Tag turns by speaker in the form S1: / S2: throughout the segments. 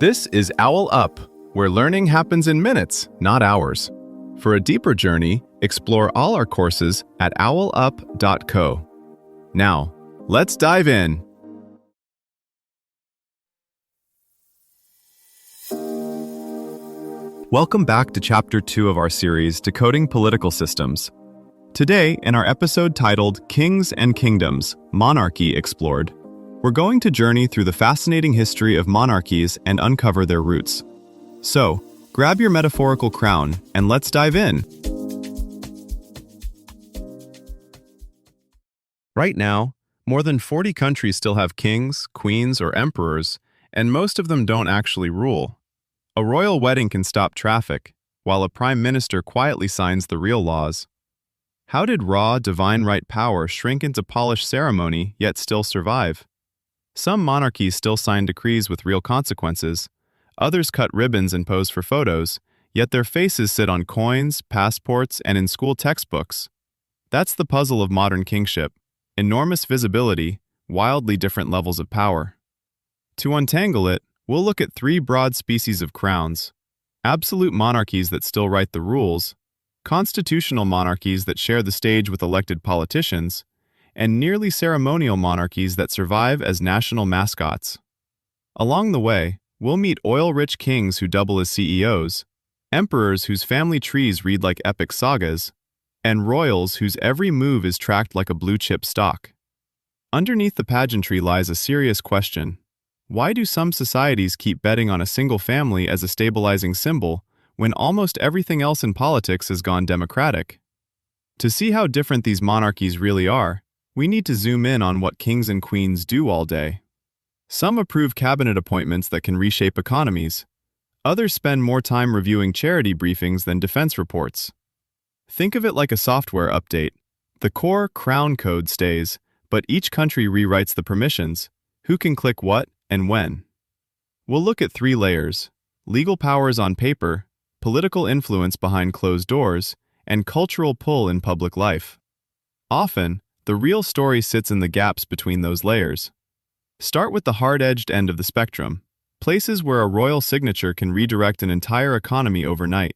S1: This is OwlUp, where learning happens in minutes, not hours. For a deeper journey, explore all our courses at owlup.co. Now, let's dive in. Welcome back to Chapter 2 of our series, Decoding Political Systems. Today, in our episode titled Kings and Kingdoms, Monarchy Explored, we're going to journey through the fascinating history of monarchies and uncover their roots. So, grab your metaphorical crown and let's dive in. Right now, more than 40 countries still have kings, queens, or emperors, and most of them don't actually rule. A royal wedding can stop traffic, while a prime minister quietly signs the real laws. How did raw, divine right power shrink into polished ceremony yet still survive? Some monarchies still sign decrees with real consequences. Others cut ribbons and pose for photos, yet their faces sit on coins, passports, and in school textbooks. That's the puzzle of modern kingship: enormous visibility, wildly different levels of power. To untangle it, we'll look at three broad species of crowns: absolute monarchies that still write the rules, constitutional monarchies that share the stage with elected politicians, and nearly ceremonial monarchies that survive as national mascots. Along the way, we'll meet oil-rich kings who double as CEOs, emperors whose family trees read like epic sagas, and royals whose every move is tracked like a blue-chip stock. Underneath the pageantry lies a serious question. Why do some societies keep betting on a single family as a stabilizing symbol when almost everything else in politics has gone democratic? To see how different these monarchies really are, we need to zoom in on what kings and queens do all day. Some approve cabinet appointments that can reshape economies. Others spend more time reviewing charity briefings than defense reports. Think of it like a software update. The core crown code stays, but each country rewrites the permissions: who can click what and when. We'll look at three layers: legal powers on paper, political influence behind closed doors, and cultural pull in public life. Often, the real story sits in the gaps between those layers. Start with the hard-edged end of the spectrum, places where a royal signature can redirect an entire economy overnight.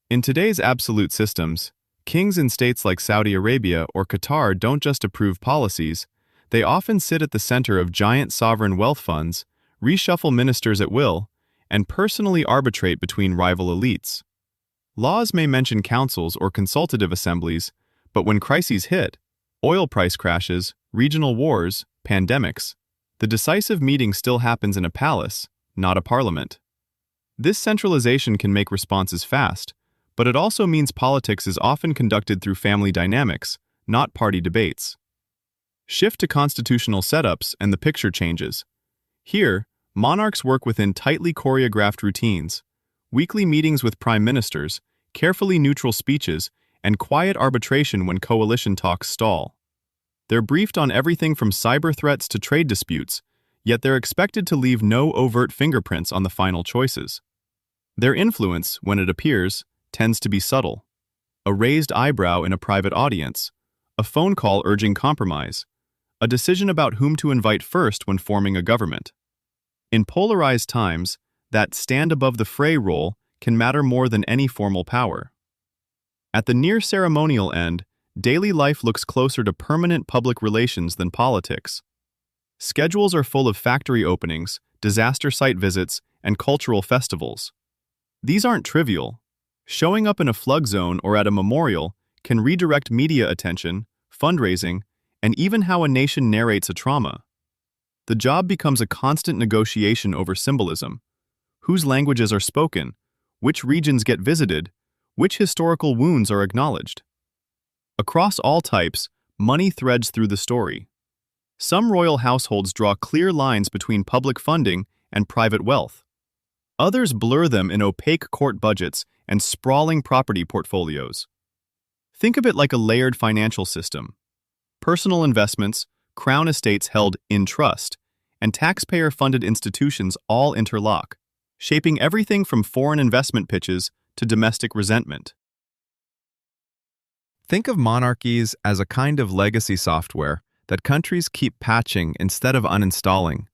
S1: In today's absolute systems, kings in states like Saudi Arabia or Qatar don't just approve policies, they often sit at the center of giant sovereign wealth funds, reshuffle ministers at will, and personally arbitrate between rival elites. Laws may mention councils or consultative assemblies, but when crises hit, oil price crashes, regional wars, pandemics, the decisive meeting still happens in a palace, not a parliament. This centralization can make responses fast, but it also means politics is often conducted through family dynamics, not party debates. Shift to constitutional setups and the picture changes. Here, monarchs work within tightly choreographed routines: weekly meetings with prime ministers, carefully neutral speeches, and quiet arbitration when coalition talks stall. They're briefed on everything from cyber threats to trade disputes, yet they're expected to leave no overt fingerprints on the final choices. Their influence, when it appears, tends to be subtle: a raised eyebrow in a private audience, a phone call urging compromise, a decision about whom to invite first when forming a government. In polarized times, that stand-above-the-fray role can matter more than any formal power. At the near-ceremonial end, daily life looks closer to permanent public relations than politics. Schedules are full of factory openings, disaster site visits, and cultural festivals. These aren't trivial. Showing up in a flood zone or at a memorial can redirect media attention, fundraising, and even how a nation narrates a trauma. The job becomes a constant negotiation over symbolism: whose languages are spoken, which regions get visited, which historical wounds are acknowledged. Across all types, money threads through the story. Some royal households draw clear lines between public funding and private wealth. Others blur them in opaque court budgets and sprawling property portfolios. Think of it like a layered financial system: personal investments, crown estates held in trust, and taxpayer-funded institutions all interlock, shaping everything from foreign investment pitches to domestic resentment. Think of monarchies as a kind of legacy software that countries keep patching instead of uninstalling.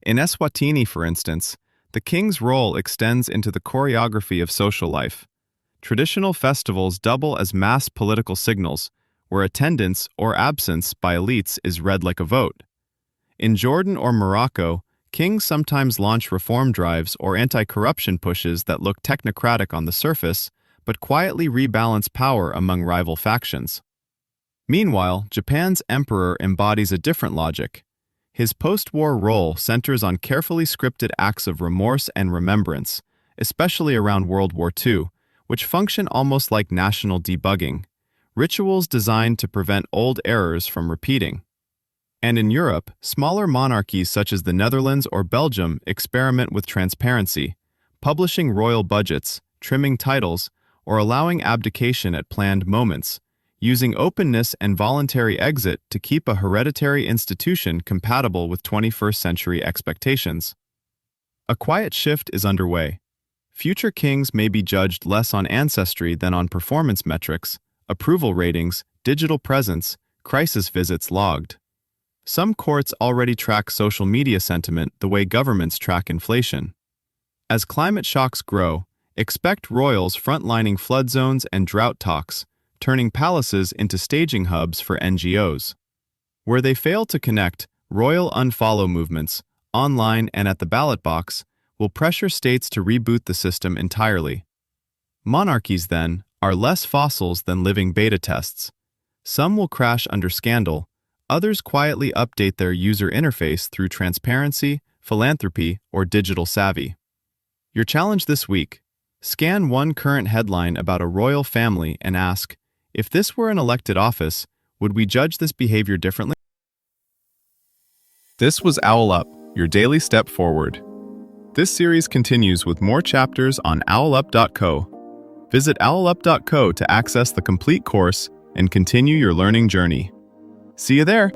S1: In Eswatini, for instance, the king's role extends into the choreography of social life. Traditional festivals double as mass political signals, where attendance or absence by elites is read like a vote. In Jordan or Morocco, kings sometimes launch reform drives or anti-corruption pushes that look technocratic on the surface, but quietly rebalance power among rival factions. Meanwhile, Japan's emperor embodies a different logic. His post-war role centers on carefully scripted acts of remorse and remembrance, especially around World War II, which function almost like national debugging, rituals designed to prevent old errors from repeating. And in Europe, smaller monarchies such as the Netherlands or Belgium experiment with transparency, publishing royal budgets, trimming titles, or allowing abdication at planned moments, using openness and voluntary exit to keep a hereditary institution compatible with 21st century expectations. A quiet shift is underway. Future kings may be judged less on ancestry than on performance metrics, approval ratings, digital presence, crisis visits logged. Some courts already track social media sentiment the way governments track inflation. As climate shocks grow, expect royals frontlining flood zones and drought talks, turning palaces into staging hubs for NGOs. Where they fail to connect, royal unfollow movements, online and at the ballot box, will pressure states to reboot the system entirely. Monarchies, then, are less fossils than living beta tests. Some will crash under scandal, others quietly update their user interface through transparency, philanthropy, or digital savvy. Your challenge this week: scan one current headline about a royal family and ask, if this were an elected office, would we judge this behavior differently? This was OwlUp, your daily step forward. This series continues with more chapters on OwlUp.co. Visit OwlUp.co to access the complete course and continue your learning journey. See you there!